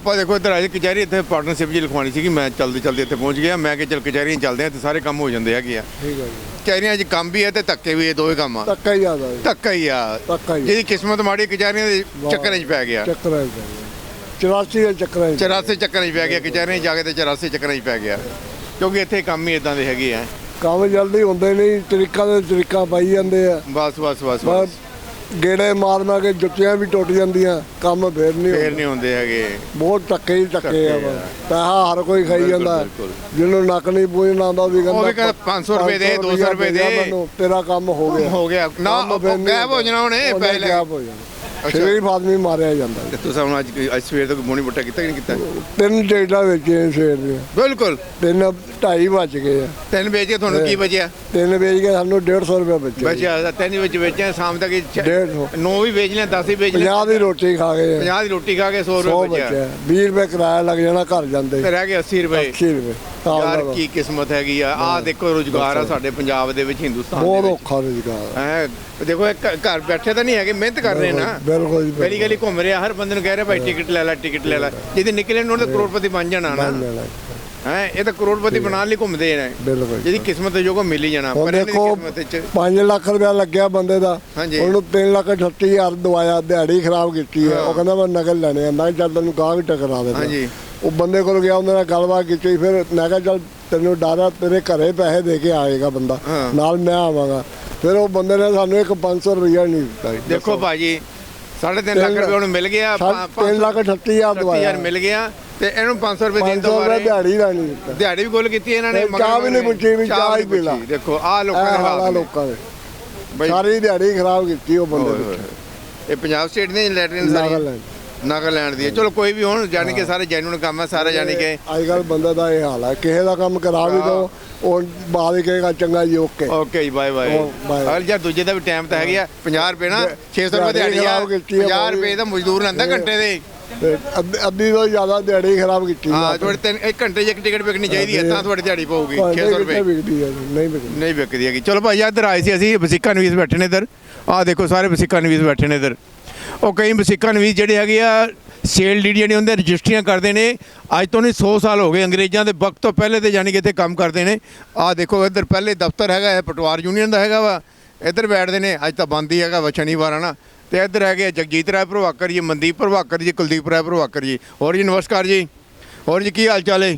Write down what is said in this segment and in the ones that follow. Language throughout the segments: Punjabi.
ਆਪਾਂ ਦੇਖੋ ਇੱਧਰ ਆਏ ਕਚਹਿਰੀ ਇੱਥੇ ਪਾਰਟਨਰਸ਼ਿਪ ਜੀ ਲਿਖਵਾਉਣੀ ਸੀਗੀ ਮੈਂ ਚਲਦੇ ਚਲਦੇ ਇੱਥੇ ਪਹੁੰਚ ਗਿਆ ਮੈਂ ਕਿ ਚਲ ਕਚਹਿਰੀਆਂ ਚੱਲਦੇ ਆ ਤੇ ਸਾਰੇ ਕੰਮ ਹੋ ਜਾਂਦੇ ਹੈਗੇ ਆ ਠੀਕ ਹੈ ਜੀ ਕਚਹਿਰੀਆਂ 'ਚ ਕੰਮ ਵੀ ਹੈ ਤੇ ਧੱਕੇ ਵੀ ਇਹ ਦੋਵੇਂ ਕੰਮ ਆ ਧੱਕਾ ਹੀ ਆਦਾ ਜੀ ਧੱਕਾ ਹੀ ਆ ਧੱਕਾ ਹੀ ਜਿਹਦੀ ਕਿਸਮਤ ਮਾੜੀ ਕਚਹਿਰੀਆਂ ਦੇ ਚੱਕਰਾਂ 'ਚ ਪੈ ਗਿਆ ਚੱਕਰਾਂ 84 ਦੇ ਚੱਕਰਾਂ 84 ਚੱਕਰਾਂ 'ਚ ਪੈ ਗਿਆ ਕਚਹਿਰੀਆਂ 'ਚ ਜਾ ਕੇ ਤੇ 84 ਚੱਕਰਾਂ 'ਚ ਪੈ ਗਿਆ ਕਿਉਂਕਿ ਇੱਥੇ ਕੰਮ ਹੀ ਇਦਾਂ ਦੇ ਹੈਗੇ ਆ ਕੰਮ ਜਲਦੀ ਹੁੰਦੇ ਨਹੀਂ ਤਰੀਕਾ ਪਾਈ ਜਾਂਦੇ ਆ ਬਸ ਗੇੜੇ ਮਾਰ ਕੇ ਜੁੱਤੀਆਂ ਵੀ ਟੁੱਟ ਜਾਂਦੀਆਂ ਕੰਮ ਫੇਰ ਨਹੀਂ ਹੁੰਦੇ ਹੈਗੇ ਬਹੁਤ ਧੱਕੇ ਹੀ ਧੱਕੇ ਆ ਪੈਸਾ ਹਰ ਕੋਈ ਖਾਈ ਜਾਂਦਾ ਜਿਹਨੂੰ ਨੱਕ ਨਹੀਂ ਪੂਜਣਾ ਆਉਂਦਾ ਵੀ ਕਹਿੰਦਾ 500 ਰੁਪਏ ਦੇ 200 ਰੁਪਏ ਦੇ ਤੇਰਾ ਕੰਮ ਹੋ ਗਿਆ ਨਾ ਗਾਇਬ ਹੋ ਜਾਣਾ ਉਹਨੇ ਪਹਿਲੇ ਗਾਇਬ ਹੋ ਜਾਣਾ ਸ਼ਰੀਫ ਆਦਮੀ ਮਾਰਿਆ ਜਾਂਦਾ ਤੁਸੀਂ ਹੁਣ ਅੱਜ ਸਵੇਰ ਤੱਕ ਮੋਣੀ ਬੁੱਟਾ ਕੀਤਾ ਕਿ ਨਹੀਂ ਕੀਤਾ 3 ਟਿਕਟਾਂ ਵੇਚੀਆਂ ਸਵੇਰ ਦੀਆਂ ਬਿਲਕੁਲ 2.5 ਬਚ ਗਏ ਆ 3 ਵੇਚ ਕੇ ਤੁਹਾਨੂੰ ਕੀ ਬਚਿਆ 3 ਵੇਚ ਕੇ ਸਾਨੂੰ 150 ਰੁਪਏ ਬਚਿਆ 3 ਵਿੱਚ ਵੇਚਿਆ ਸ਼ਾਮ ਤੱਕ 150 9 ਵੀ ਵੇਚ ਲਿਆ 10 ਵੀ ਵੇਚ ਲਿਆ 50 ਦੀ ਰੋਟੀ ਖਾ ਗਏ 50 ਦੀ ਰੋਟੀ ਖਾ ਕੇ 100 ਰੁਪਏ ਬਚਿਆ 20 ਰੁਪਏ ਕਿਰਾਇਆ ਲੱਗ ਜਾਣਾ ਘਰ ਜਾਂਦੇ ਤੇ ਰਹਿ ਗਏ 80 ਰੁਪਏ 80 ਰੁਪਏ ਯਾਰ ਕੀ ਕਿਸਮਤ ਹੈਗੀ ਆ ਆਹ ਦੇਖੋ ਰੁਜ਼ਗਾਰ ਆ ਸਾਡੇ ਪੰਜਾਬ ਦੇ ਵਿੱਚ ਹਿੰਦੁਸਤਾਨ ਦੇ ਬਹੁਤ ਵਿੱਚ ਔਖਾ ਰੁਜ਼ਗਾਰ ਹੈ ਦੇਖੋ ਘਰ ਬੈਠੇ ਤਾਂ ਨਹੀਂ ਹੈਗੇ ਮਿਹਨਤ ਕਰ ਰਹੇ ਨਾ ਬਿਲਕੁਲ ਪਹਿਲੀ ਗਲੀ ਘੁੰਮ ਰਿਹਾ ਹਰ ਬੰਦੇ ਨੂੰ ਕਹਿ ਰਿਹਾ ਭਾਈ ਟਿਕਟ ਲੈ ਲੈ ਜਿਹਦੇ ਨਿਕਲੇ ਨੇ ਉਹਨੇ ਕਰੋੜਪਤੀ ਬਣ ਜਾਣਾ ਨਾ ਹੈ ਇਹ ਤਾਂ ਕਰੋੜਪਤੀ ਬਣਾਉਣ ਲਈ ਘੁੰਮਦੇ ਨੇ ਬਿਲਕੁਲ ਜਿਹਦੀ ਕਿਸਮਤ ਜੋ ਕੋ ਮਿਲ ਹੀ ਜਾਣਾ ਪਰ ਦੇਖੋ 5 ਲੱਖ ਰੁਪਇਆ ਲੱਗਿਆ ਬੰਦੇ ਦਾ ਉਹਨੂੰ 3,38,000 ਦਵਾਇਆ ਦਿਹਾੜੀ ਖਰਾਬ ਕੀਤੀ ਹੈ ਉਹ ਕਹਿੰਦਾ ਮੈਂ ਨਕਲ ਲੈਣੇ ਆ ਮੈਂ ਚੱਲ ਤੈਨੂੰ ਗਾਹ ਵੀ ਟਕਰਾ ਦੇ ਹਾਂਜੀ ਉਹ ਬੰਦੇ ਕੋਲ ਗਿਆ ਉਹਦੇ ਨਾਲ ਗੱਲਬਾਤ ਕੀਤੀ ਫਿਰ ਮੈਂ ਕਿਹਾ ਚੱਲ ਤੈਨੂੰ ਡਰ ਆ ਤੇਰੇ ਘਰੇ ਪੈਸੇ ਦੇ ਕੇ ਆਏਗਾ ਬੰਦਾ ਨਾਲ ਮੈਂ ਆਵਾਂਗਾ ਫਿਰ ਉਹ ਬੰਦੇ ਨੇ ਸਾਨੂੰ ਇੱਕ 500 ਰੁਪਇਆ ਨਹੀਂ ਦਿੱਤਾ ਦੇਖੋ ਭਾਜੀ 3.5 ਲੱਖ ਰੁਪਏ ਉਹਨੂੰ ਮਿਲ ਗਿਆ 3,38,000 ਦਵਾਇਆ ਮਿਲ ਗਿਆ ਤੇ ਇਹਨੂੰ 500 ਰੁਪਏ ਦੇਣ ਤੋਂ ਬਾਅਦ ਦਿਹਾੜੀ ਦਾ ਨਹੀਂ ਦਿੱਤਾ ਦਿਹਾੜੀ ਵੀ ਗੋਲ ਕੀਤੀ ਇਹਨਾਂ ਨੇ ਚਾਹ ਵੀ ਨਹੀਂ ਪੁੱਛੀ ਵੀ ਚਾਹ ਹੀ ਪੀ ਲਾ ਦੇਖੋ ਆਹ ਲੋਕਾਂ ਦੇ ਸਾਰੀ ਦਿਹਾੜੀ ਖਰਾਬ ਕੀਤੀ ਉਹ ਬੰਦੇ ਨੇ ਇਹ ਪੰਜਾਬ ਸਟੇਟ ਦੇ ਲੈਟਰਨ ਨਾਗਾਲੈਂਡ ਦੀ ਚਲੋ ਕੋਈ ਵੀ ਹੁਣ ਜਾਣੀ ਕਿ ਸਾਰੇ ਜੈਨੂਨ ਕੰਮ ਹੈ ਸਾਰੇ ਜਾਣੀ ਕਿ ਅੱਜ ਕੱਲ ਬੰਦੇ ਦਾ ਇਹ ਹਾਲ ਹੈ ਕਿਸੇ ਦਾ ਕੰਮ ਕਰਾ ਵੀ ਦੋ ਉਹ ਬਾਅਦ ਕਹੇਗਾ ਚੰਗਾ ਜੀ ਓਕੇ ਜੀ ਬਾਏ ਅਗਰ ਜਾਂ ਦੂਜੇ ਦਾ ਵੀ ਟਾਈਮ ਤਾਂ ਹੈਗਾ 50 ਰੁਪਏ ਨਾ 600 ਰੁਪਏ ਦਿਹਾੜੀ ਆ 50 ਰੁਪਏ ਦਾ ਮਜ਼ਦੂਰ ਲੈਂਦਾ ਘੰਟੇ ਦੇ ਅੱਧੀ ਤੋਂ ਜ਼ਿਆਦਾ ਦਿਹਾੜੀ ਖਰਾਬ ਕੀਤੀ ਹਾਂ ਤੁਹਾਡੇ 1 ਘੰਟੇ 'ਚ ਇੱਕ ਟਿਕਟ ਵਿਕਣੀ ਚਾਹੀਦੀ ਹੈ ਤਾਂ ਤੁਹਾਡੀ ਦਿਹਾੜੀ ਪਊਗੀ 600 ਰੁਪਏ ਨਹੀਂ ਵਿਕਦੀ ਹੈਗੀ ਚਲੋ ਭਾਈ ਇੱਧਰ ਆਏ ਸੀ ਅਸੀਂ ਵਸੀਕਾ ਨਵੀਸ ਬੈਠੇ ਨੇ ਇੱਧਰ ਆਹ ਦੇਖੋ ਸਾਰੇ ਵਸੀਕਾ ਨਵੀਸ ਬੈਠੇ ਨੇ ਇੱਧਰ ਉਹ ਕਈ ਵਸੀਕਾ ਨਵੀਸ ਜਿਹੜੇ ਹੈਗੇ ਆ ਸੇਲ ਡੀਡ ਜਿਹੜੇ ਹੁੰਦੇ ਰਜਿਸਟਰੀਆਂ ਕਰਦੇ ਨੇ ਅੱਜ ਤੋਂ ਨਹੀਂ 100 ਸਾਲ ਹੋ ਗਏ ਅੰਗਰੇਜ਼ਾਂ ਦੇ ਵਕਤ ਤੋਂ ਪਹਿਲੇ ਤੇ ਜਾਣੀ ਕਿ ਇੱਥੇ ਕੰਮ ਕਰਦੇ ਨੇ ਆਹ ਦੇਖੋ ਇੱਧਰ ਪਹਿਲੇ ਦਫ਼ਤਰ ਹੈਗਾ ਹੈ ਪਟਵਾਰ ਯੂਨੀਅਨ ਦਾ ਹੈਗਾ ਵਾ ਇੱਧਰ ਬੈਠਦੇ ਨੇ ਅੱਜ ਤਾਂ ਬੰਦ ਹੀ ਹੈਗਾ ਵਾ ਸ਼ਨੀਵਾਰ ਹੈ ਨਾ ਤੇ ਇੱਧਰ ਹੈਗੇ ਜਗਜੀਤ ਰਾਏ ਪ੍ਰਭਾਕਰ ਜੀ ਮਨਦੀਪ ਪ੍ਰਭਾਕਰ ਜੀ ਕੁਲਦੀਪ ਰਾਏ ਪ੍ਰਭਾਕਰ ਜੀ ਹੋਰ ਜੀ ਨਮਸਕਾਰ ਜੀ ਹੋਰ ਜੀ ਕੀ ਹਾਲ ਚਾਲ ਹੈ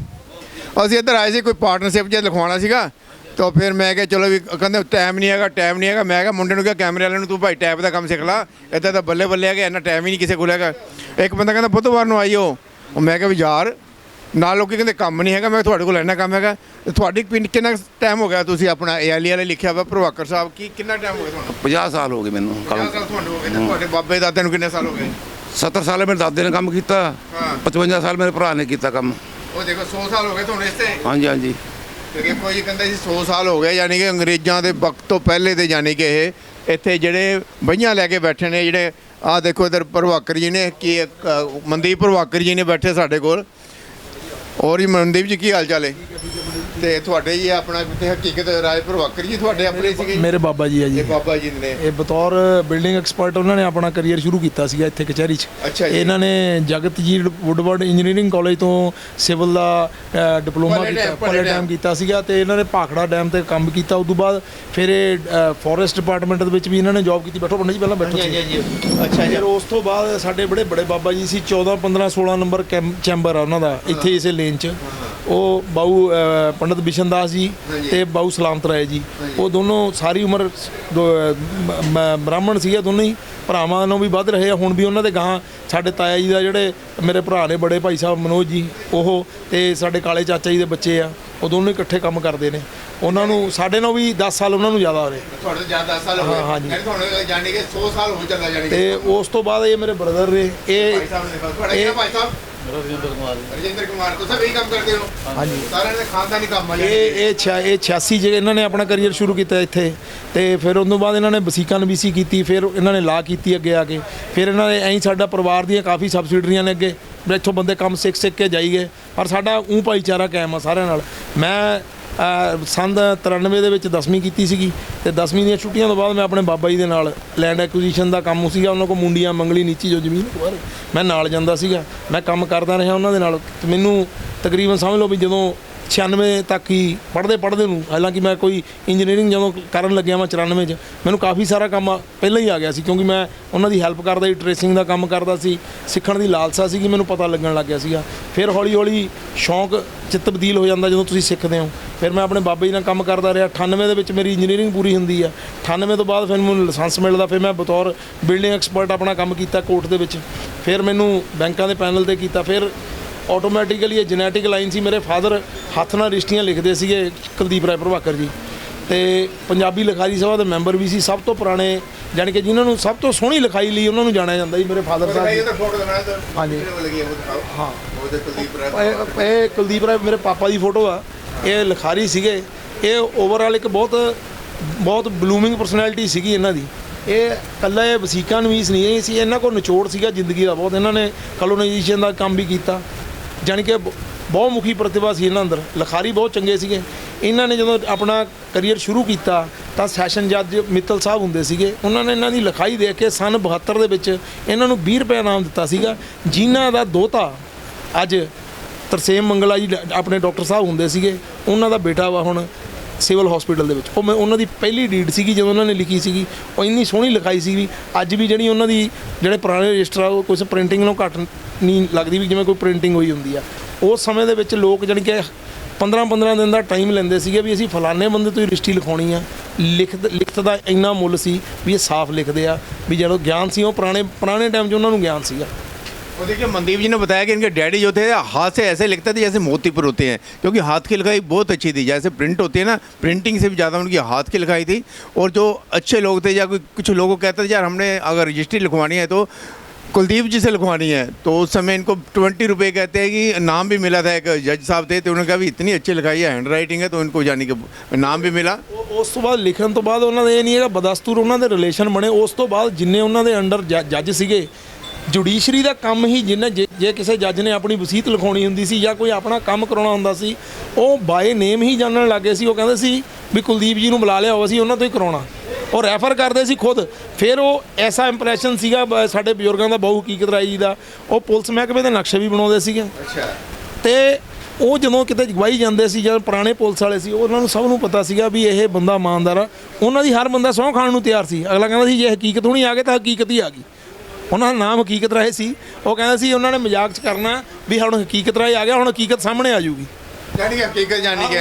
ਅਸੀਂ ਇੱਧਰ ਆਏ ਸੀ ਕੋਈ ਪਾਰਟਨਰਸ਼ਿਪ ਜੇ ਲਿਖਵਾਉਣਾ ਸੀਗਾ ਤਾਂ ਫਿਰ ਮੈਂ ਕਿਹਾ ਚਲੋ ਵੀ ਕਹਿੰਦੇ ਟਾਈਮ ਨਹੀਂ ਹੈਗਾ ਮੈਂ ਕਿਹਾ ਮੁੰਡੇ ਨੂੰ ਕਿਹਾ ਕੈਮਰੇ ਵਾਲੇ ਨੂੰ ਤੂੰ ਭਾਈ ਟੈਪ ਦਾ ਕੰਮ ਸਿੱਖ ਲਾ ਇੱਦਾਂ ਤਾਂ ਬੱਲੇ ਹੈਗਾ ਇੰਨਾ ਟਾਈਮ ਹੀ ਨਹੀਂ ਕਿਸੇ ਕੋਲ ਹੈਗਾ ਇੱਕ ਬੰਦਾ ਕਹਿੰਦਾ ਬੁੱਧਵਾਰ ਨੂੰ ਆਈਓ ਉਹ ਮੈਂ ਕਿਹਾ ਵੀ ਯਾਰ ਨਾਲ ਲੋਕੀ ਕਹਿੰਦੇ ਕੰਮ ਨਹੀਂ ਹੈਗਾ ਮੈਂ ਤੁਹਾਡੇ ਕੋਲ ਇੰਨਾ ਕੰਮ ਹੈਗਾ ਤੁਹਾਡੀ ਕਿੰਨਾ ਟਾਈਮ ਹੋ ਗਿਆ ਤੁਸੀਂ ਆਪਣਾ ਏਐਲਈ ਵਾਲੇ ਲਿਖਿਆ ਵਾ ਪ੍ਰਭਾਕਰ ਸਾਹਿਬ ਕਿੰਨਾ ਟਾਈਮ ਹੋ ਗਿਆ ਤੁਹਾਨੂੰ 50 ਸਾਲ ਹੋ ਗਏ ਮੈਨੂੰ 50 ਸਾਲ ਤੁਹਾਨੂੰ ਹੋ ਗਏ ਤੁਹਾਡੇ ਬਾਬੇ ਦਾਦੇ ਨੂੰ ਕਿੰਨੇ ਸਾਲ ਹੋ ਗਏ 70 ਸਾਲ ਮੇਰੇ ਦਾਦੇ ਨੇ ਕੰਮ ਕੀਤਾ 55 ਸਾਲ ਮੇਰੇ ਭਰਾ ਨੇ ਕੀਤਾ ਕੰਮ ਉਹ ਦੇਖੋ 100 ਸਾਲ ਹੋ ਗਏ ਤੁਹਾਨੂੰ ਇੱਥੇ ਹਾਂਜੀ ਕਿਉਂਕਿ ਕੋਈ ਕਹਿੰਦਾ ਸੀ 100 ਸਾਲ ਹੋ ਗਏ ਯਾਨੀ ਕਿ ਅੰਗਰੇਜ਼ਾਂ ਦੇ ਵਕਤ ਤੋਂ ਪਹਿਲੇ ਦੇ ਯਾਨੀ ਕਿ ਇਹ ਇੱਥੇ ਜਿਹੜੇ ਬਈਆਂ ਲੈ ਕੇ ਬੈਠੇ ਨੇ ਜਿਹੜੇ ਆਹ ਦੇਖੋ ਇੱਧਰ ਪ੍ਰਭਾਕਰ ਜੀ ਨੇ ਕੀ ਮਨਦੀਪ ਪ੍ਰਭਾਕਰ ਜੀ ਨੇ ਬੈਠੇ ਸਾਡੇ ਕੋਲ ਔਰ ਜੀ ਮਨਦੀਪ ਜੀ ਕੀ ਹਾਲ ਚਾਲ ਹੈ ਤੇ ਤੁਹਾਡੇ ਜੀ ਆਪਣਾ ਕਿਤੇ ਹਕੀਕਤ ਰਾਏ ਪ੍ਰਭਾਕਰ ਜੀ ਤੁਹਾਡੇ ਆਪਣੇ ਸੀਗੇ ਮੇਰੇ ਬਾਬਾ ਜੀ ਆ ਜੀ ਬਾਬਾ ਜੀ ਨੇ ਇਹ ਬਤੌਰ ਬਿਲਡਿੰਗ ਐਕਸਪਰਟ ਉਹਨਾਂ ਨੇ ਆਪਣਾ ਕੈਰੀਅਰ ਸ਼ੁਰੂ ਕੀਤਾ ਸੀਗਾ ਇੱਥੇ ਕਚਹਿਰੀ 'ਚ ਇਹਨਾਂ ਨੇ ਜਗਤਜੀਤ ਵੁੱਡਵਰਡ ਇੰਜੀਨੀਅਰਿੰਗ ਕਾਲਜ ਤੋਂ ਸਿਵਲ ਦਾ ਡਿਪਲੋਮਾ ਕੀਤਾ ਪਹਿਲੇ ਟਾਈਮ ਕੀਤਾ ਸੀਗਾ ਤੇ ਇਹਨਾਂ ਨੇ ਭਾਖੜਾ ਡੈਮ ਤੇ ਕੰਮ ਕੀਤਾ ਉਸ ਤੋਂ ਬਾਅਦ ਫਿਰ ਇਹ ਫੋਰੈਸਟ ਡਿਪਾਰਟਮੈਂਟ ਦੇ ਵਿੱਚ ਵੀ ਇਹਨਾਂ ਨੇ ਜੌਬ ਕੀਤੀ ਬੈਠੋ ਪੰਡਿਤ ਜੀ ਪਹਿਲਾਂ ਬੈਠੋ ਅੱਛਾ ਫਿਰ ਉਸ ਤੋਂ ਬਾਅਦ ਸਾਡੇ ਬੜੇ ਬਾਬਾ ਜੀ ਸੀ 14 15 16 ਨੰਬਰ ਚੈਂਬਰ ਆ ਉਹਨਾਂ ਦਾ ਇੱਥੇ ਇਸੇ ਲੇਨ 'ਚ ਉਹ ਬਾਊ ਪੰਡਤ ਬਿਸ਼ਨ ਦਾਸ ਜੀ ਤੇ ਬਾਊ ਸਲਾਮਤ ਰਾਏ ਜੀ ਉਹ ਦੋਨੋਂ ਸਾਰੀ ਉਮਰ ਬ੍ਰਾਹਮਣ ਸੀਗੇ ਦੋਨੋਂ ਹੀ ਭਰਾਵਾਂ ਨੂੰ ਵੀ ਵੱਧ ਰਹੇ ਆ ਹੁਣ ਵੀ ਉਹਨਾਂ ਦੇ ਗਾਂ ਸਾਡੇ ਤਾਇਆ ਜੀ ਦਾ ਜਿਹੜੇ ਮੇਰੇ ਭਰਾ ਨੇ ਬੜੇ ਭਾਈ ਸਾਹਿਬ ਮਨੋਜ ਜੀ ਉਹ ਤੇ ਸਾਡੇ ਕਾਲੇ ਚਾਚਾ ਜੀ ਦੇ ਬੱਚੇ ਆ ਉਹ ਦੋਨੋਂ ਇਕੱਠੇ ਕੰਮ ਕਰਦੇ ਨੇ ਉਹਨਾਂ ਨੂੰ ਸਾਡੇ ਨਾਲ ਵੀ 10 ਸਾਲ ਉਹਨਾਂ ਨੂੰ ਜ਼ਿਆਦਾ ਹੋ ਰਹੇ ਤੁਹਾਡੇ ਤੋਂ ਜ਼ਿਆਦਾ 10 ਸਾਲ ਹੋ ਗਏ ਹਾਂਜੀ ਤੁਹਾਨੂੰ ਜਾਨੀ ਕਿ 100 ਸਾਲ ਹੋ ਚੱਲਾ ਜਾਨੀ ਤੇ ਉਸ ਤੋਂ ਬਾਅਦ ਇਹ ਮੇਰੇ ਬ੍ਰਦਰ ਨੇ ਇਹ ਭਾਈ ਸਾਹਿਬ ਰਜਿੰਦਰ ਕੁਮਾਰ ਤੁਸੀਂ ਵੀ ਕੰਮ ਕਰਦੇ ਹੋ ਹਾਂਜੀ ਸਾਰਿਆਂ ਦੇ ਖਾਨਦਾਨੀ ਕੰਮ ਆ ਇਹ 86 ਚ ਇਹਨਾਂ ਨੇ ਆਪਣਾ ਕੈਰੀਅਰ ਸ਼ੁਰੂ ਕੀਤਾ ਇੱਥੇ ਤੇ ਫਿਰ ਉਸ ਤੋਂ ਬਾਅਦ ਇਹਨਾਂ ਨੇ ਵਸੀਕਾ ਨਵੀਸੀ ਕੀਤੀ ਫਿਰ ਇਹਨਾਂ ਨੇ ਲਾ ਕੀਤੀ ਅੱਗੇ ਆ ਕੇ ਫਿਰ ਇਹਨਾਂ ਨੇ ਐਂ ਸਾਡਾ ਪਰਿਵਾਰ ਦੀਆਂ ਕਾਫੀ ਸਬਸਿਡਰੀਆਂ ਨੇ ਅੱਗੇ ਇੱਥੋਂ ਬੰਦੇ ਕੰਮ ਸਿੱਖ ਕੇ ਜਾਈਏ ਪਰ ਸਾਡਾ ਭਾਈਚਾਰਾ ਕਾਇਮ ਆ ਸਾਰਿਆਂ ਨਾਲ ਮੈਂ ਸੰਨ 93 ਦੇ ਵਿੱਚ 10ਵੀਂ ਕੀਤੀ ਸੀਗੀ ਤੇ 10ਵੀਂ ਦੀਆਂ ਛੁੱਟੀਆਂ ਤੋਂ ਬਾਅਦ ਮੈਂ ਆਪਣੇ ਬਾਬਾ ਜੀ ਦੇ ਨਾਲ ਲੈਂਡ ਐਕੁਜੀਸ਼ਨ ਦਾ ਕੰਮ ਸੀਗਾ, ਉਹਨਾਂ ਕੋਲ ਮੁੰਡੀਆਂ ਮੰਗਲੀ ਨੀਚੀ ਜੋ ਜ਼ਮੀਨ ਮੈਂ ਨਾਲ ਜਾਂਦਾ ਸੀਗਾ, ਮੈਂ ਕੰਮ ਕਰਦਾ ਰਿਹਾ ਉਹਨਾਂ ਦੇ ਨਾਲ। ਤੇ ਮੈਨੂੰ ਤਕਰੀਬਨ ਸਮਝ ਲਓ ਵੀ ਜਦੋਂ 96 ਤੱਕ ਹੀ ਪੜ੍ਹਦੇ ਨੂੰ, ਹਾਲਾਂਕਿ ਮੈਂ ਕੋਈ ਇੰਜੀਨੀਅਰਿੰਗ ਜਦੋਂ ਕਰਨ ਲੱਗਿਆ ਮੈਂ 94 'ਚ, ਮੈਨੂੰ ਕਾਫੀ ਸਾਰਾ ਕੰਮ ਪਹਿਲਾਂ ਹੀ ਆ ਗਿਆ ਸੀ ਕਿਉਂਕਿ ਮੈਂ ਉਹਨਾਂ ਦੀ ਹੈਲਪ ਕਰਦਾ ਸੀ, ਟਰੇਸਿੰਗ ਦਾ ਕੰਮ ਕਰਦਾ ਸੀ, ਸਿੱਖਣ ਦੀ ਲਾਲਸਾ ਸੀਗੀ, ਮੈਨੂੰ ਪਤਾ ਲੱਗਣ ਲੱਗ ਗਿਆ ਸੀਗਾ। ਫਿਰ ਹੌਲੀ ਹੌਲੀ ਸ਼ੌਂਕ 'ਚ ਤਬਦੀਲ ਹੋ ਜਾਂਦਾ ਜਦੋਂ ਤੁਸੀਂ ਸਿੱਖਦੇ ਹੋ। ਫਿਰ ਮੈਂ ਆਪਣੇ ਬਾਬਾ ਜੀ ਨਾਲ ਕੰਮ ਕਰਦਾ ਰਿਹਾ। 98 ਦੇ ਵਿੱਚ ਮੇਰੀ ਇੰਜੀਨੀਅਰਿੰਗ ਪੂਰੀ ਹੁੰਦੀ ਆ। 98 ਤੋਂ ਬਾਅਦ ਫਿਰ ਮੈਨੂੰ ਲਾਇਸੈਂਸ ਮਿਲਦਾ। ਫਿਰ ਮੈਂ ਬਤੌਰ ਬਿਲਡਿੰਗ ਐਕਸਪਰਟ ਆਪਣਾ ਕੰਮ ਕੀਤਾ ਕੋਰਟ ਦੇ ਵਿੱਚ। ਫਿਰ ਮੈਨੂੰ ਬੈਂਕਾਂ ਦੇ ਪੈਨਲ 'ਤੇ ਕੀਤਾ। ਫਿਰ ਆਟੋਮੈਟਿਕਲੀ ਇਹ ਜੈਨੇਟਿਕ ਲਾਈਨ ਸੀ। ਮੇਰੇ ਫਾਦਰ ਹੱਥ ਨਾਲ ਰਿਸ਼ਤੀਆਂ ਲਿਖਦੇ ਸੀਗੇ, ਕੁਲਦੀਪ ਰਾਏ ਪ੍ਰਭਾਕਰ ਜੀ, ਤੇ ਪੰਜਾਬੀ ਲਿਖਾਰੀ ਸਭਾ ਦੇ ਮੈਂਬਰ ਵੀ ਸੀ। ਸਭ ਤੋਂ ਪੁਰਾਣੇ ਜਾਣੀ ਕਿ ਜਿਨ੍ਹਾਂ ਨੂੰ ਸਭ ਤੋਂ ਸੋਹਣੀ ਲਿਖਾਈ ਲਈ ਉਹਨਾਂ ਨੂੰ ਜਾਣਿਆ ਜਾਂਦਾ ਜੀ ਮੇਰੇ ਫਾਦਰ ਸਾਹਿਬ। ਹਾਂਜੀ ਹਾਂ, ਇਹ ਕੁਲਦੀਪ ਰਾਏ ਮੇਰੇ ਪਾਪਾ ਦੀ ਫੋਟੋ ਆ। ਇਹ ਲਿਖਾਰੀ ਸੀਗੇ। ਇਹ ਓਵਰਆਲ ਇੱਕ ਬਹੁਤ ਬਲੂਮਿੰਗ ਪਰਸਨੈਲਿਟੀ ਸੀਗੀ ਇਹਨਾਂ ਦੀ। ਇਹ ਇਕੱਲਾ ਇਹ ਵਸੀਕਾ ਨਵੀਸ ਨਹੀਂ ਸੀ, ਇਹਨਾਂ ਕੋਲ ਨਿਚੋੜ ਸੀਗਾ ਜ਼ਿੰਦਗੀ ਦਾ ਬਹੁਤ। ਇਹਨਾਂ ਨੇ ਕਲੋਨਾਈਜੇਸ਼ਨ ਦਾ ਕੰਮ ਵੀ ਕੀਤਾ, ਜਾਣੀ ਕਿ ਬਹੁਮੁਖੀ ਪ੍ਰਤਿਭਾ ਸੀ ਇਹਨਾਂ ਅੰਦਰ। ਲਿਖਾਰੀ ਬਹੁਤ ਚੰਗੇ ਸੀਗੇ। ਇਹਨਾਂ ਨੇ ਜਦੋਂ ਆਪਣਾ ਕਰੀਅਰ ਸ਼ੁਰੂ ਕੀਤਾ ਤਾਂ ਸੈਸ਼ਨ ਜੱਜ ਮਿੱਤਲ ਸਾਹਿਬ ਹੁੰਦੇ ਸੀਗੇ। ਉਹਨਾਂ ਨੇ ਇਹਨਾਂ ਦੀ ਲਿਖਾਈ ਦੇਖ ਕੇ ਸੰਨ 72 ਦੇ ਵਿੱਚ ਇਹਨਾਂ ਨੂੰ 20 ਰੁਪਏ ਇਨਾਮ ਦਿੱਤਾ ਸੀਗਾ, ਜਿਨ੍ਹਾਂ ਦਾ ਦੋਤਾ ਅੱਜ ਤਰਸੇਮ ਮੰਗਲਾ ਜੀ ਆਪਣੇ ਡਾਕਟਰ ਸਾਹਿਬ ਹੁੰਦੇ ਸੀਗੇ, ਉਹਨਾਂ ਦਾ ਬੇਟਾ ਵਾ ਹੁਣ ਸਿਵਲ ਹਸਪੀਟਲ ਦੇ ਵਿੱਚ। ਉਹ ਮੈਂ ਉਹਨਾਂ ਦੀ ਪਹਿਲੀ ਡੀਡ ਸੀਗੀ ਜਦੋਂ ਉਹਨਾਂ ਨੇ ਲਿਖੀ ਸੀਗੀ। ਉਹ ਇੰਨੀ ਸੋਹਣੀ ਲਿਖਾਈ ਸੀ ਵੀ ਅੱਜ ਵੀ ਜਿਹੜੀ ਉਹਨਾਂ ਦੀ ਜਿਹੜੇ ਪੁਰਾਣੇ ਰਜਿਸਟਰ ਆ ਉਹ ਕੁਛ ਪ੍ਰਿੰਟਿੰਗ ਨੂੰ ਘੱਟ ਨਹੀਂ ਲੱਗਦੀ ਵੀ ਜਿਵੇਂ ਕੋਈ ਪ੍ਰਿੰਟਿੰਗ ਹੋਈ ਹੁੰਦੀ ਆ। ਉਸ ਸਮੇਂ ਦੇ ਵਿੱਚ ਲੋਕ ਜਾਣੀ ਕਿ 15 ਦਿਨ ਦਾ ਟਾਈਮ ਲੈਂਦੇ ਸੀਗੇ ਵੀ ਅਸੀਂ ਫਲਾਣੇ ਬੰਦੇ ਤੋਂ ਹੀ ਰਜਿਸਟਰੀ ਲਿਖਾਉਣੀ ਆ। ਲਿਖਤ ਦਾ ਇੰਨਾ ਮੁੱਲ ਸੀ ਵੀ ਇਹ ਸਾਫ਼ ਲਿਖਦੇ ਆ ਵੀ ਜਦੋਂ ਗਿਆਨ ਸੀ ਉਹ ਪੁਰਾਣੇ ਟਾइम 'ਚ ਉਹਨਾਂ ਨੂੰ ਗਿਆन ਸੀगा। और देखिए मनदीप जी ने बताया कि इनके डैडी जो थे हाथ से ऐसे लिखते थे जैसे मोती पर होते हैं, क्योंकि हाथ की लिखाई बहुत अच्छी थी। जैसे प्रिंट होती है ना, प्रिंटिंग से भी ज़्यादा उनकी हाथ की लिखाई थी। और जो अच्छे लोग थे या कुछ लोगों को कहते थे यार हमने अगर रजिस्ट्री लिखवानी है तो कुलदीप जी से लिखवानी है, तो उस समय इनको 20 रुपये कहते हैं कि नाम भी मिला था। एक जज साहब थे तो उन्होंने कहा भी इतनी अच्छी लिखाई है, हैंड राइटिंग है, तो इनको जाने के नाम भी मिला। ਉਸ ਤੋਂ ਬਾਅਦ ਲਿਖਣ ਤੋਂ ਬਾਅਦ ਉਹਨਾਂ ਦੇ ਇਹ ਨਹੀਂ ਹੈਗਾ ਬਦਸਤੂਰ ਉਹਨਾਂ ਦੇ ਰਿਲੇਸ਼ਨ ਬਣੇ। ਉਸ ਤੋਂ ਬਾਅਦ ਜਿੰਨੇ ਉਹਨਾਂ ਦੇ ਅੰਡਰ ਜੱਜ ਸੀਗੇ, ਜੁਡੀਸ਼ਰੀ ਦਾ ਕੰਮ ਹੀ ਜਿੰਨੇ ਜੇ ਕਿਸੇ ਜੱਜ ਨੇ ਆਪਣੀ ਵਸੀਅਤ ਲਿਖਾਉਣੀ ਹੁੰਦੀ ਸੀ ਜਾਂ ਕੋਈ ਆਪਣਾ ਕੰਮ ਕਰਾਉਣਾ ਹੁੰਦਾ ਸੀ, ਉਹ ਬਾਏ ਨੇਮ ਹੀ ਜਾਣਨ ਲੱਗੇ ਸੀ। ਉਹ ਕਹਿੰਦੇ ਸੀ ਵੀ ਕੁਲਦੀਪ ਜੀ ਨੂੰ ਬੁਲਾ ਲਿਆ, ਅਸੀਂ ਉਹਨਾਂ ਤੋਂ ਹੀ ਕਰਾਉਣਾ। ਉਹ ਰੈਫਰ ਕਰਦੇ ਸੀ ਖੁਦ। ਫਿਰ ਉਹ ਐਸਾ ਇੰਪ੍ਰੈਸ਼ਨ ਸੀਗਾ ਸਾਡੇ ਬਜ਼ੁਰਗਾਂ ਦਾ, ਬਹੁ ਹਕੀਕਤ ਰਾਏ ਜੀ ਦਾ, ਉਹ ਪੁਲਿਸ ਮਹਿਕਮੇ ਦੇ ਨਕਸ਼ੇ ਵੀ ਬਣਾਉਂਦੇ ਸੀਗੇ। ਤੇ ਉਹ ਜਦੋਂ ਕਿਤੇ ਜਗਵਾਈ ਜਾਂਦੇ ਸੀ ਜਾਂ ਪੁਰਾਣੇ ਪੁਲਿਸ ਵਾਲੇ ਸੀ, ਉਹਨਾਂ ਨੂੰ ਸਭ ਨੂੰ ਪਤਾ ਸੀਗਾ ਵੀ ਇਹ ਬੰਦਾ ਇਮਾਨਦਾਰ ਆ। ਉਹਨਾਂ ਦੀ ਹਰ ਬੰਦਾ ਸਹੁੰ ਖਾਣ ਨੂੰ ਤਿਆਰ ਸੀ। ਅਗਲਾ ਕਹਿੰਦਾ ਸੀ ਜੇ ਹਕੀਕਤ ਹੋਣੀ ਆ ਗਈ ਤਾਂ ਹਕੀਕਤ ਹੀ ਆ ਗਈ। ਉਹਨਾਂ ਦਾ ਨਾਮ ਹਕੀਕਤ ਰਾਏ ਸੀ। ਉਹ ਕਹਿੰਦੇ ਸੀ ਉਹਨਾਂ ਨੇ ਮਜ਼ਾਕ 'ਚ ਕਰਨਾ ਵੀ ਹੁਣ ਹਕੀਕਤ ਰਾਏ ਆ ਗਿਆ, ਹੁਣ ਹਕੀਕਤ ਸਾਹਮਣੇ ਆ ਜਾਊਗੀ। यानी कि हकीकत जानी के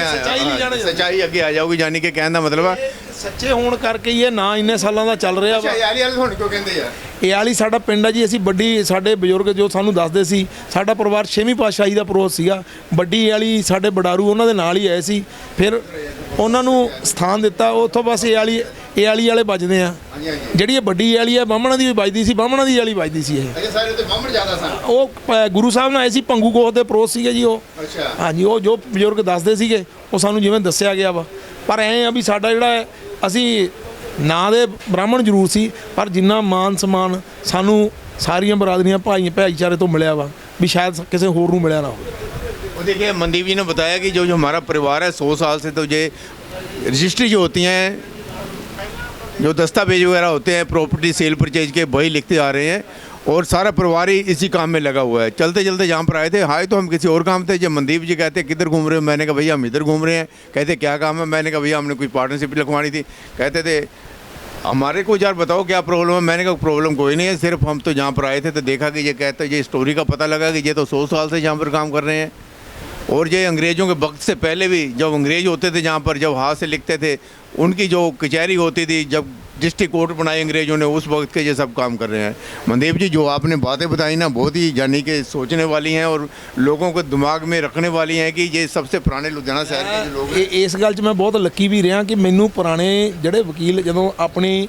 सच्चाई अगे आ जाओगी, जानी के कहने का मतलब है ਸੱਚੇ ਹੋਣ ਕਰਕੇ ਹੀ ਇਹ ਨਾਂ ਇੰਨੇ ਸਾਲਾਂ ਦਾ ਚੱਲ ਰਿਹਾ ਵਾ। ਇਹ ਆਲੀ ਸਾਡਾ ਪਿੰਡ ਆ ਜੀ। ਅਸੀਂ ਵੱਡੀ ਸਾਡੇ ਬਜ਼ੁਰਗ ਜੋ ਸਾਨੂੰ ਦੱਸਦੇ ਸੀ, ਸਾਡਾ ਪਰਿਵਾਰ 6ਵੀਂ ਪਾਤਸ਼ਾਹੀ ਦਾ ਪੁਰੋਹਿਤ ਸੀਗਾ। ਵੱਡੀ ਆਲੀ ਸਾਡੇ ਬਡਾਰੂ ਉਹਨਾਂ ਦੇ ਨਾਲ ਹੀ ਆਏ ਸੀ। ਫਿਰ ਉਹਨਾਂ ਨੂੰ ਸਥਾਨ ਦਿੱਤਾ। ਉੱਥੋਂ ਬਸ ਇਹ ਆਲੀ ਵਾਲੇ ਵੱਜਦੇ ਆ। ਜਿਹੜੀ ਇਹ ਵੱਡੀ ਆਲੀ ਆ ਬਾਹਮਣਾਂ ਦੀ ਵੀ ਵੱਜਦੀ ਸੀ, ਬਾਹਮਣਾਂ ਦੀ ਆਲੀ ਵੱਜਦੀ ਸੀ ਇਹ। ਉਹ ਗੁਰੂ ਸਾਹਿਬ ਨਾਲ ਆਏ ਸੀ, ਭੰਗੂ ਕੋਹ ਦੇ ਪੁਰੋਹਿਤ ਸੀਗੇ ਜੀ ਉਹ। ਹਾਂਜੀ, ਉਹ ਜੋ ਬਜ਼ੁਰਗ ਦੱਸਦੇ ਸੀਗੇ ਉਹ ਸਾਨੂੰ ਜਿਵੇਂ ਦੱਸਿਆ ਗਿਆ ਵਾ। ਪਰ ਐਂ ਆ ਵੀ ਸਾਡਾ ਜਿਹੜਾ ਅਸੀਂ ਨਾਂ ਦੇ ਬ੍ਰਾਹਮਣ ਜ਼ਰੂਰ ਸੀ, ਪਰ ਜਿੰਨਾ ਮਾਨ ਸਨਮਾਨ ਸਾਨੂੰ ਸਾਰੀਆਂ ਬਰਾਦਰੀਆਂ ਭਾਈਚਾਰੇ ਤੋਂ ਮਿਲਿਆ ਵਾ ਵੀ ਸ਼ਾयद ਕਿਸੇ ਹੋਰ ਨੂੰ ਮਿਲਿਆ ਨਾ ਹੋਵੇ। वो देखिए मनदीप जी ने बताया कि जो हमारा परिवार है 100 साल से, तो ये रजिस्ट्री जो होती हैं, जो दस्तावेज वगैरह होते हैं प्रॉपर्टी सेल परचेज के, वही लिखते आ रहे हैं। और सारा परिवार ही इसी काम में लगा हुआ है। चलते चलते यहाँ पर आए थे, आए तो हम किसी और काम थे। जब मनदीप जी कहते किधर घूम रहे हो, मैंने कहा भैया हम इधर घूम रहे हैं। कहते क्या काम है, मैंने कहा भैया हमने कोई पार्टनरशिप लिखवानी थी। कहते थे हमारे को यार बताओ क्या प्रॉब्लम है। मैंने कहा प्रॉब्लम कोई नहीं है, सिर्फ हम तो यहाँ पर आए थे तो देखा कि ये कहते ये स्टोरी का पता लगा कि ये तो 100 साल से यहाँ पर काम कर रहे हैं। और ये अंग्रेज़ों के वक्त से पहले भी जब अंग्रेज़ होते थे यहाँ पर, जब हाथ से लिखते थे, उनकी जो कचहरी होती थी, जब डिस्ट्रिक्ट कोर्ट बनाए अंग्रेज़ों ने, उस वक्त के ये सब काम कर रहे हैं। मनदीप जी जो आपने बातें बताई ना, बहुत ही यानी कि सोचने वाली हैं और लोगों को दिमाग में रखने वाली हैं कि ये सबसे पुराने लुधियाना शहर के जो लोग हैं। ਇਸ ਗੱਲ 'ਚ ਮੈਂ ਬਹੁਤ ਲੱਕੀ ਵੀ ਰਿਹਾ ਕਿ ਮੈਨੂੰ ਪੁਰਾਣੇ ਜਿਹੜੇ ਵਕੀਲ ਜਦੋਂ ਆਪਣੀ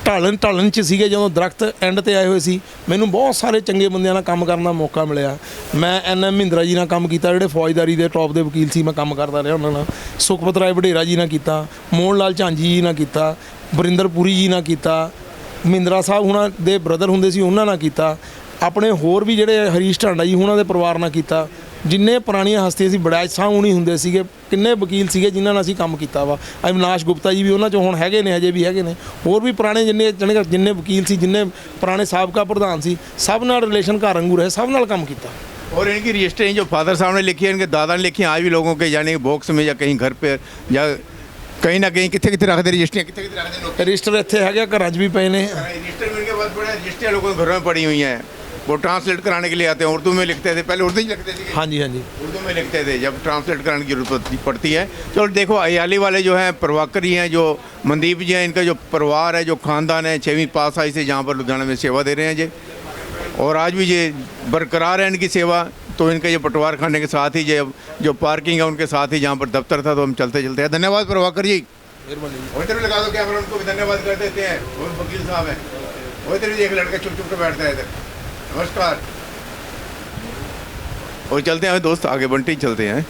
ਢਾਲਣ 'ਚ ਸੀਗੇ, ਜਦੋਂ ਦਰਖਤ ਐਂਡ 'ਤੇ ਆਏ ਹੋਏ ਸੀ, ਮੈਨੂੰ ਬਹੁਤ ਸਾਰੇ ਚੰਗੇ ਬੰਦਿਆਂ ਨਾਲ ਕੰਮ ਕਰਨ ਦਾ ਮੌਕਾ ਮਿਲਿਆ। ਮੈਂ NM ਮਹਿੰਦਰਾ ਜੀ ਨਾਲ ਕੰਮ ਕੀਤਾ, ਜਿਹੜੇ ਫੌਜਦਾਰੀ ਦੇ ਟੌਪ ਦੇ ਵਕੀਲ ਸੀ, ਮੈਂ ਕੰਮ ਕਰਦਾ ਰਿਹਾ ਉਹਨਾਂ ਨਾਲ। ਸੁਖਪਤ ਰਾਏ ਵਡੇਰਾ ਜੀ ਨਾਲ ਕੀਤਾ, ਮੋਹਨ ਲਾਲ ਝਾਂਜੀ ਜੀ ਨਾਲ ਕੀਤਾ, ਵਰਿੰਦਰ ਪੁਰੀ ਜੀ ਨਾਲ ਕੀਤਾ, ਮਹਿੰਦਰਾ ਸਾਹਿਬ ਉਹਨਾਂ ਦੇ ਬ੍ਰਦਰ ਹੁੰਦੇ ਸੀ ਉਹਨਾਂ ਨਾਲ ਕੀਤਾ, ਆਪਣੇ ਹੋਰ ਵੀ ਜਿਹੜੇ ਹਰੀਸ਼ ਢਾਂਡਾ ਜੀ ਉਹਨਾਂ ਦੇ ਪਰਿਵਾਰ ਨਾਲ ਕੀਤਾ। ਜਿੰਨੇ ਪੁਰਾਣੀਆਂ ਹਸਤੀਆਂ ਸੀ ਬੜੈਚ ਸਾਹ ਹੁਣੀ ਹੁੰਦੇ ਸੀਗੇ, ਕਿੰਨੇ ਵਕੀਲ ਸੀਗੇ ਜਿਨ੍ਹਾਂ ਨਾਲ ਅਸੀਂ ਕੰਮ ਕੀਤਾ ਵਾ। ਅਵਿਨਾਸ਼ ਗੁਪਤਾ ਜੀ ਵੀ ਉਹਨਾਂ 'ਚੋਂ ਹੁਣ ਹੈਗੇ ਨੇ, ਹਜੇ ਵੀ ਹੈਗੇ ਨੇ। ਹੋਰ ਵੀ ਪੁਰਾਣੇ ਜਿੰਨੇ ਵਕੀਲ ਸੀ, ਜਿੰਨੇ ਪੁਰਾਣੇ ਸਾਬਕਾ ਪ੍ਰਧਾਨ ਸੀ, ਸਭ ਨਾਲ ਰਿਲੇਸ਼ਨ ਘਰ ਵਾਂਗੂ ਰਹੇ, ਸਭ ਨਾਲ ਕੰਮ ਕੀਤਾ। और इनकी रजिस्टरें जो फादर साहब ने लिखी है, इनके दादा ने लिखी है, आज भी लोगों के यानी बॉक्स में या कहीं घर पे या कहीं ना कहीं कितने कितने रखते रजिस्ट्रियाँ, कितने कितने रखते लोग ਰਜਿਸਟਰ ਇੱਥੇ ਹੈਗੇ, घरां 'ਚ भी पे ने। रजिस्टर में इनके पास बड़े रजिस्ट्रियाँ लोगों के घरों में पड़ी हुई हैं, वो ट्रांसलेट कराने के लिए आते हैं। उर्दू में लिखते थे, पहले उर्दू ही लिखते थे, हाँ जी, हाँ जी। उर्दू में लिखते थे, जब ट्रांसलेट कराने की जरूरत पड़ती है। चलो देखो, अयाली वाले जो हैं प्रभाकर जी हैं, जो मनदीप जी हैं, इनका जो परिवार है, जो खानदान है, 6वीं पास आई से जहाँ पर लुधियाना में सेवा दे रहे हैं जी, और आज भी ये बरकरार है इनकी सेवा। तो इनके ये पटवार खाने के साथ ही जो पार्किंग है उनके साथ ही जहाँ पर दफ्तर था, तो हम चलते चलते हैं। धन्यवाद प्रभाकर जी, वही तरह लगा दो कैमरा, उनको भी धन्यवाद कर देते हैं। वो वकील साहब हैं, वही तरह एक लड़का चुप चुप के बैठता है इधर। नमस्कार। और चलते हैं दोस्त, आगे बंटी चलते हैं।